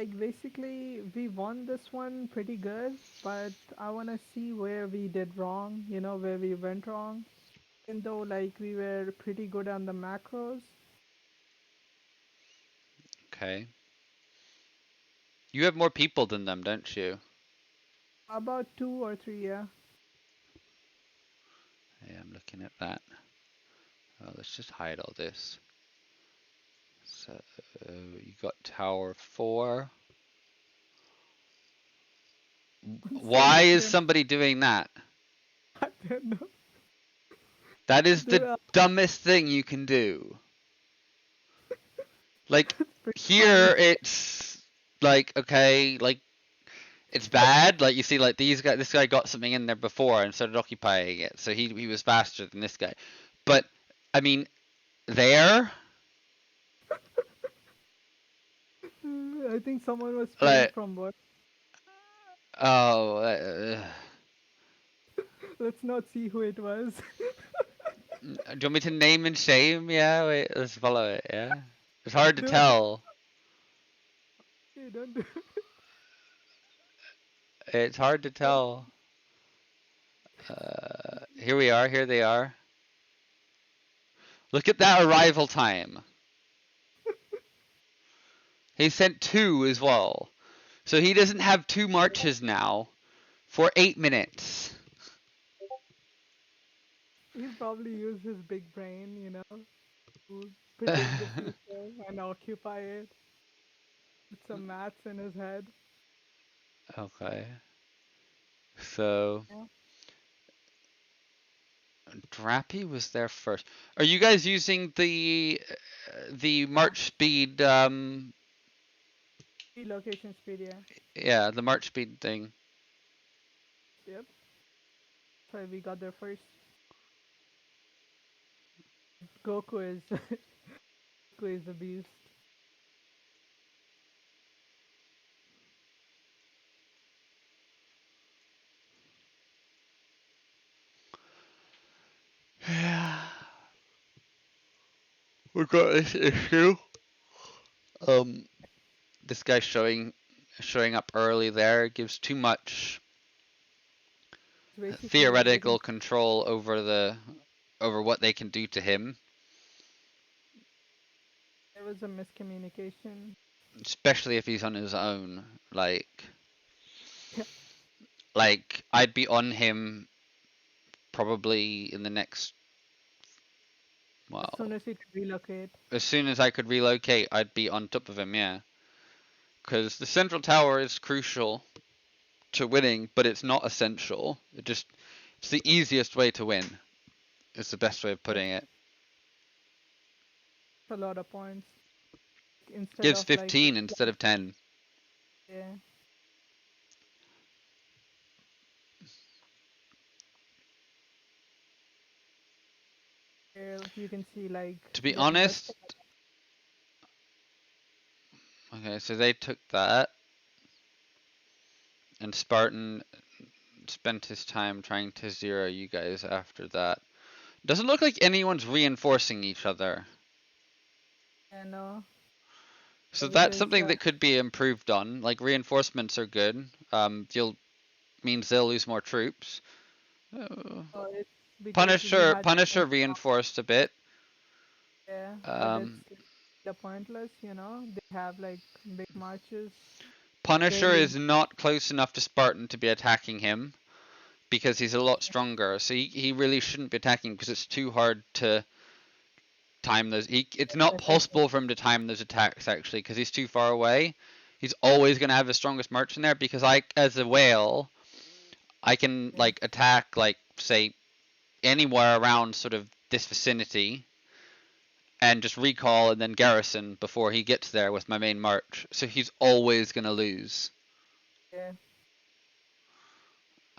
like basically we won this one pretty good, but I want to see where we did wrong, where we went wrong. Even though like we were pretty good on the macros. Okay. You have more people than them, don't you? About 2 or 3, yeah. Yeah, I'm looking at that. Oh, let's just hide all this. So you got tower 4. Why Someone is came. somebody doing that? I don't know. That is They the are dumbest thing you can do. Like pretty here funny. it's like okay, like it's bad. Like you see like this guy got something in there before and started occupying it. So he was faster than this guy. But I mean there I think someone was spraying like from what? oh Let's not see who it was. do you want me to name and shame? Yeah, wait, let's follow it, yeah. It's hard to Do it. tell. Okay, don't do it. It's hard to tell. Here we are. Here they are. Look at that arrival time. He sent 2 as well. So he doesn't have 2 marches now for 8 minutes. He probably used his big brain, to predict the future and occupy it with some maths in his head. Okay. So Yeah. Drappy was there first. Are you guys using the Yeah. march speed Relocation speed, yeah. yeah, the march speed thing? Yep. So we got there first. Goku is Goku is a beast. Yeah. We got this issue. Um this guy showing up early there gives too much Basically, I theoretical think control over what they can do to him, there was a miscommunication. especially if he's on his own. Yeah. Like I'd be on him probably in the next As soon well, as he could relocate. as soon as I could relocate, I'd be on top of him, yeah. Because the central tower is crucial to winning, but it's not essential. It's the easiest way to win. It's the best way of That's putting it. a lot of points. Instead Gives of like, 15 instead of 10. yeah, here you can see like To be the best. honest, okay, so they took that, and Spartan spent his time trying to zero you guys after that. Doesn't look like anyone's reinforcing each other. And So that's because something that could be improved on. Like reinforcements are good. You'll means they'll lose more troops. Uh, it's because we Punisher had Punisher reinforced a bit. yeah, but it's Um, the pointless. They have like big marches Punisher daily. is not close enough to Spartan to be attacking him because he's a lot stronger. So he really shouldn't be attacking because it's too hard to time those. It's not possible for him to time those attacks actually because he's too far away. He's always going to have the strongest march in there because as a whale, I can Yeah, like attack like say anywhere around sort of this vicinity and just recall and then garrison before he gets there with my main march. So he's always going to lose. yeah.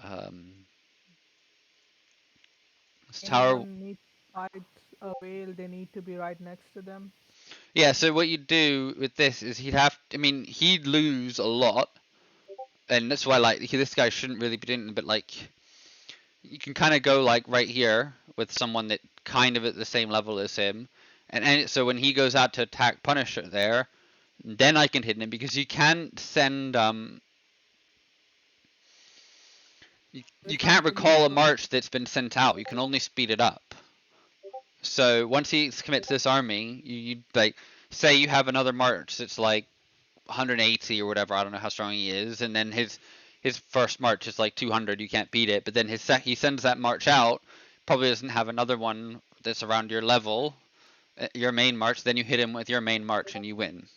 Um, this tower. Anyone needs to fight a whale, they need to be right next to them. Yeah, so what you do with this is I mean, he'd lose a lot, and that's why like this guy shouldn't really be doing it. But like, you can kind of go like right here with someone that kind of at the same level as him, and so when he goes out to attack Punisher there, Then I can hit him because you can't send you can't can't really recall a march that's been sent out. You can only speed it up. So once he commits this army, you like say you have another march that's like 180 or whatever. I don't know how strong he is, and then his first march is like 200. You can't beat it. But then he sends that march out. Probably doesn't have another one that's around your level, your main march. Then you hit him with your main march and you win.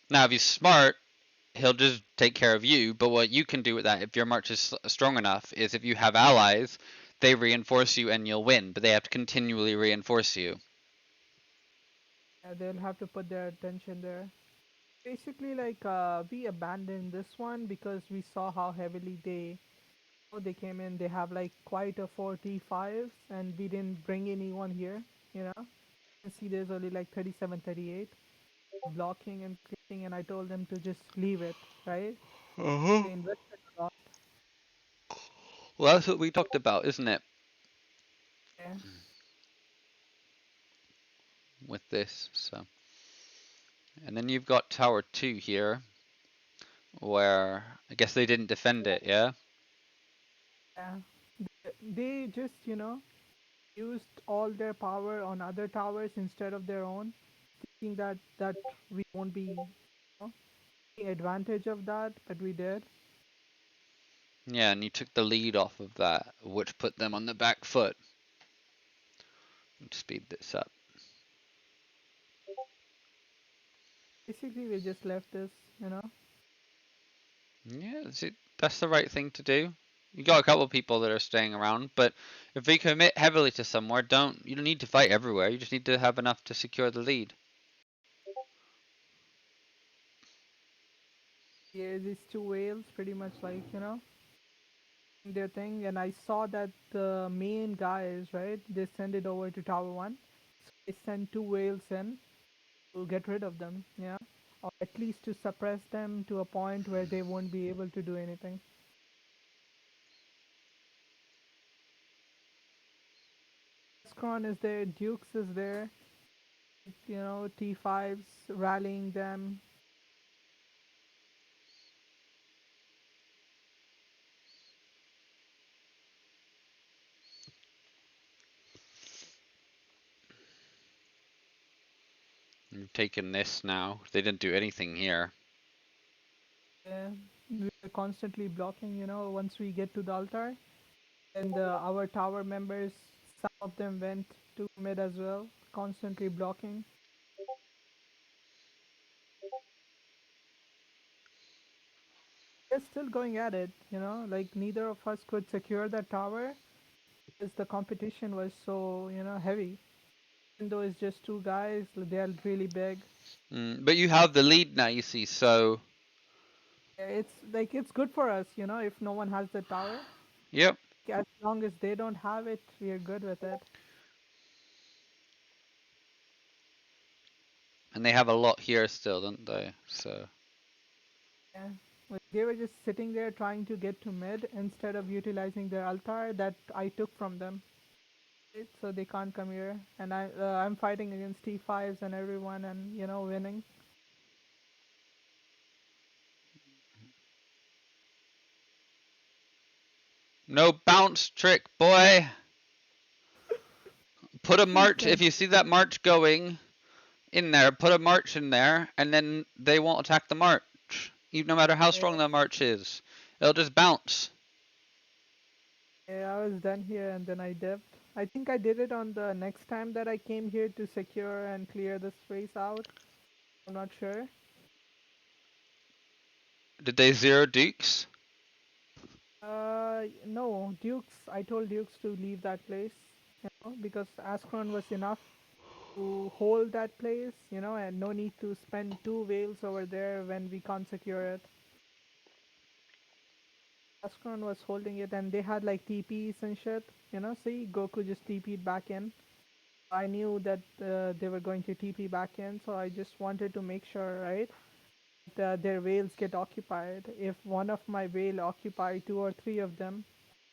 Now if he's smart, he'll just take care of you. But what you can do with that, if your march is strong enough, is if you have allies, they reinforce you and you'll win. But they have to continually reinforce you. they'll have to put their attention there. Basically, like we abandoned this one because we saw how heavily they came in. They have like quite a 45s, and we didn't bring anyone here. You know, you can see there's only like 37, 38 blocking and creating, and I told them to just leave it. Right? Uh-huh. They invested a lot. Well, that's what we talked about, isn't it? Yeah, With this, so. And then you've got Tower 2 here, where I guess they didn't defend it, yeah? yeah. They just used all their power on other towers instead of their own, thinking that we won't be taking advantage of that, but we did. Yeah, and you took the lead off of that, which put them on the back foot. Let's speed this up. Basically, we just left this. Yeah, that's the right thing to do. You got a couple of people that are staying around, but if we commit heavily to somewhere, you don't need to fight everywhere. You just need to have enough to secure the lead. Yeah, these two whales pretty much like their thing, and I saw that the main guys, right, they send it over to Tower One. So they send two whales in to get rid of them, yeah, or at least to suppress them to a point where they won't be able to do anything. Scron is there, Dukes is there, T5s rallying them. You've taken this now. They didn't do anything here. Yeah, we're constantly blocking, once we get to the altar. And our tower members, some of them went to mid as well, constantly blocking. They're still going at it, like neither of us could secure that tower because the competition was so, heavy. Even though it's just two guys, they're really big. But you have the lead now, you see, so. It's like it's good for us, if no one has the tower. Yep. As long as they don't have it, we are good with it. And they have a lot here still, don't they? So. Yeah. Like they were just sitting there trying to get to mid instead of utilizing their altar that I took from them. Right? So they can't come here, and I'm fighting against T5s and everyone, and winning. No bounce trick, boy! Put a march, Okay. if you see that march going in there, put a march in there, and then they won't attack the march. Even no matter how strong Yeah, the march is. It'll just bounce. yeah, I was done here, and then I dipped. I think I did it on the next time that I came here to secure and clear the space out. I'm not sure. Did they zero Dukes? No, Dukes. I told Dukes to leave that place, because Ascron was enough to hold that place, and no need to spend two whales over there when we can't secure it. Ascron was holding it, and they had like TPs and shit. See, Goku just TP'd back in. I knew that they were going to TP back in, so I just wanted to make sure, right, that their whales get occupied. If one of my whale occupy two or three of them,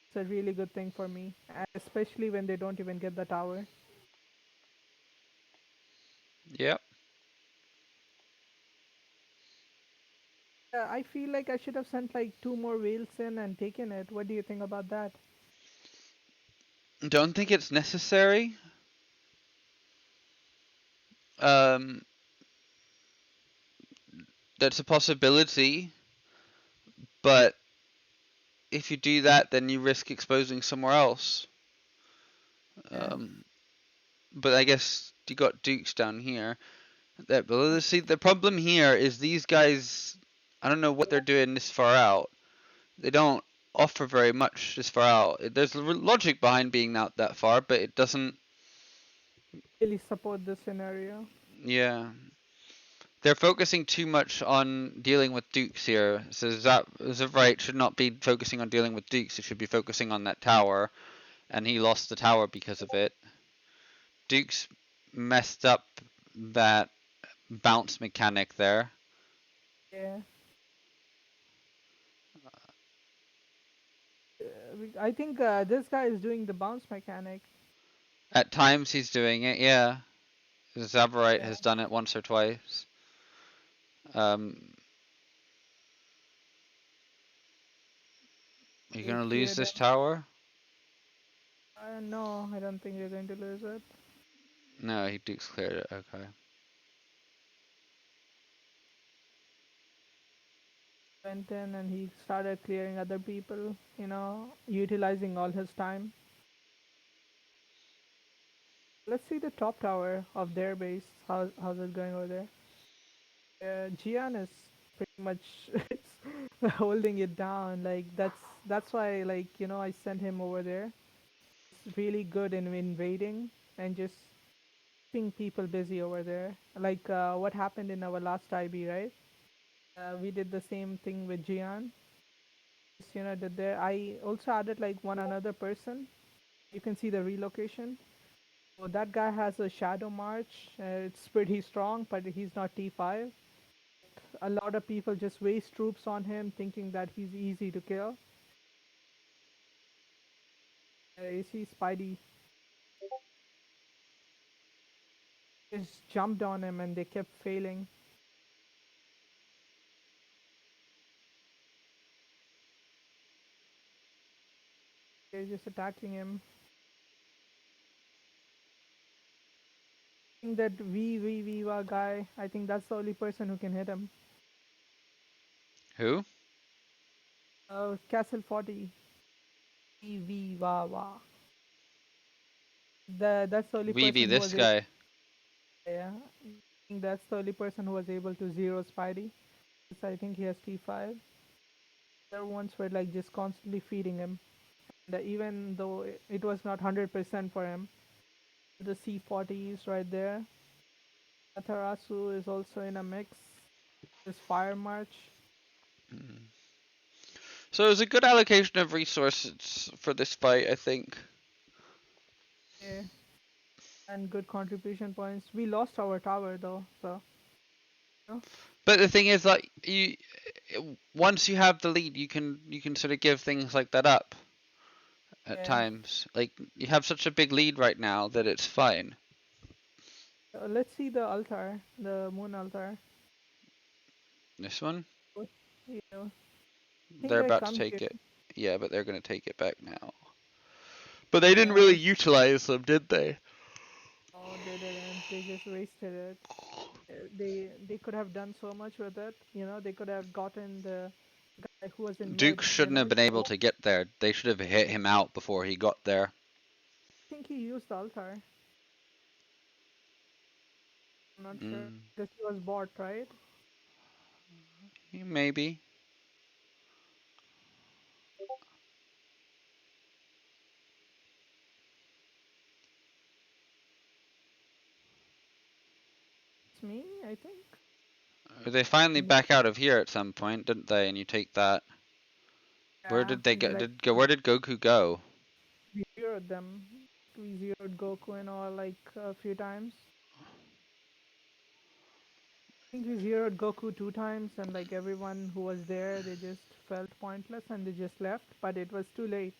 it's a really good thing for me, and especially when they don't even get the tower. Yep. I feel like I should have sent like two more whales in and taken it. What do you think about that? Don't think it's necessary. Um, that's a possibility, but if you do that, then you risk exposing somewhere else. Yeah. Um, but I guess you got Dukes down here. But let's see, the problem here is these guys. I don't know what they're doing this far out. They don't offer very much this far out. There's logic behind being out that far, but it doesn't. Really support this scenario. Yeah, they're focusing too much on dealing with Dukes here. So Zavrite should not be focusing on dealing with Dukes. It should be focusing on that tower, and he lost the tower because of it. Dukes messed up that bounce mechanic there. Yeah. I think this guy is doing the bounce mechanic. At times he's doing it, yeah. Zavorite Yeah. has done it once or twice. Um, are you He gonna lose cleared this him. tower? No, I don't think you're going to lose it. No, he Duke's cleared it. Okay. Went in and he started clearing other people, utilizing all his time. Let's see the top tower of their base. How's it going over there? Gian is pretty much it's holding it down. Like that's why I sent him over there. It's really good in invading and just keeping people busy over there. Like what happened in our last IB, right? We did the same thing with Gian. Just, did there. I also added like one another person. You can see the relocation. So that guy has a shadow march. It's pretty strong, but he's not T5. A lot of people just waste troops on him, thinking that he's easy to kill. You see, Spidey just jumped on him, and they kept failing. They're just attacking him. I think that Viva guy. I think that's the only person who can hit him. Who? Castle 40. Viva. That's the only Weeby, person who this was able. guy. Yeah, I think that's the only person who was able to zero Spidey. So I think he has T5. Other ones were like just constantly feeding him. And even though it was not 100% for him, the C40 is right there. Atarasu is also in a mix. This Fire March. So it was a good allocation of resources for this fight, I think. Yeah, and good contribution points. We lost our tower though, so no. But the thing is, like once you have the lead, you can sort of give things like that up at Yeah. times. Like you have such a big lead right now that it's fine. Let's see the altar, the moon altar. This one, What- You know, I think they're I about to come take here. it. Yeah, but they're gonna take it back now. But they didn't really Uh, utilize them, did they? no, they didn't. They just wasted it. They could have done so much with it. They could have gotten the guy who was in Duke mid shouldn't have village. been able to get there. They should have hit him out before he got there. I think he used the altar. I'm not sure Mm, because he was bought, right? maybe. It's me, I think. They finally No. back out of here at some point, didn't they? And you take that. Where Yeah, did they he's go? like Where did Goku go? we zeroed them. We zeroed Goku and all like a few times. I think we zeroed Goku two times, and like everyone who was there, they just felt pointless and they just left. But it was too late.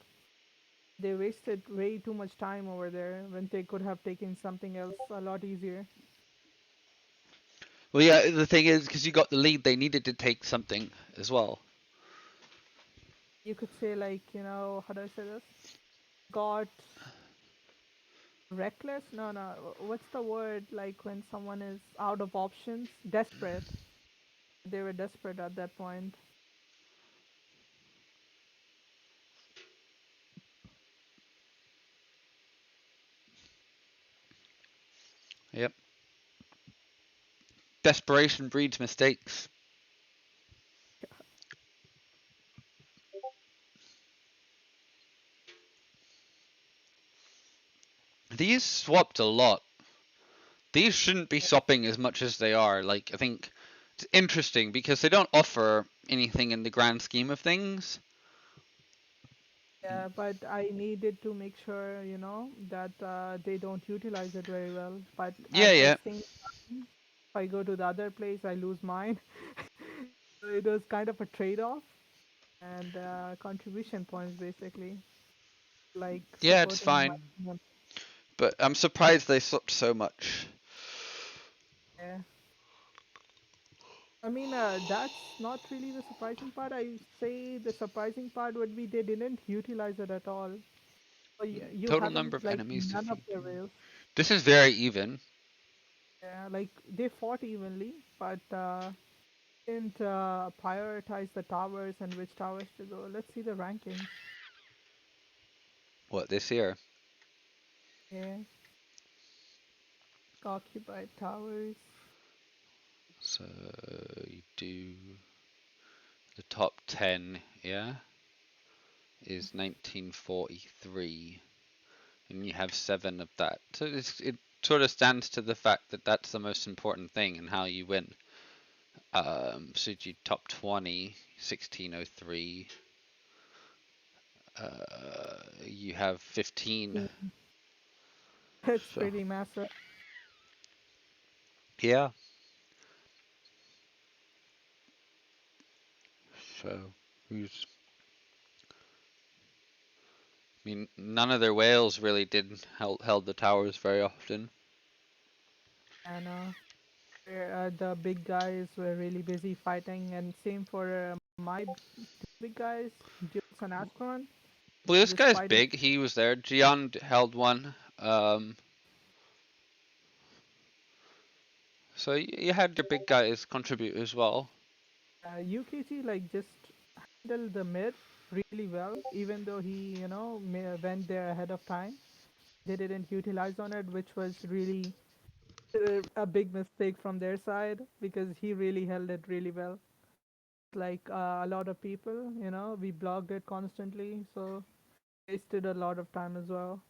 They wasted way too much time over there when they could have taken something else a lot easier. Well, yeah. The thing is, because you got the lead, they needed to take something as well. You could say like, how do I say this? Got reckless? No, no. What's the word like when someone is out of options? Desperate. They were desperate at that point. Yep. Desperation breeds mistakes. These swapped a lot. These shouldn't be swapping as much as they are. Like, I think it's interesting because they don't offer anything in the grand scheme of things. Yeah, but I needed to make sure, that they don't utilize it very well. But Yeah, at the yeah. same time, if I go to the other place, I lose mine. So it was kind of a trade-off and contribution points basically, like Yeah, it's supporting my fine. team. But I'm surprised they swapped so much. Yeah. I mean, that's not really the surprising part. I say the surprising part would be they didn't utilize it at all. Or you Total number haven't of like enemies none of their defeated. rails. This is very even. Yeah, like they fought evenly, but didn't prioritize the towers and which towers to go. Let's see the rankings. What, this year? Yeah, occupied towers. So you do the top 10, yeah, is 1943, and you have 7 of that. So it sort of stands to the fact that that's the most important thing and how you win. So you top 20, 1603. You have 15. Mm, it's So pretty massive. yeah. So who's? I mean, none of their whales really did held the towers very often. And where the big guys were really busy fighting, and same for my big guys, Dukes and Ascron, Well, this just guy's fighting. big. He was there. Gian held one. So you had your big guys contribute as well. UKG like just handled the mid really well, even though he, went there ahead of time. They didn't utilize on it, which was really a big mistake from their side because he really held it really well. Like a lot of people, we blocked it constantly, so wasted a lot of time as well.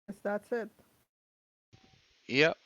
Yes, that's it. Yep.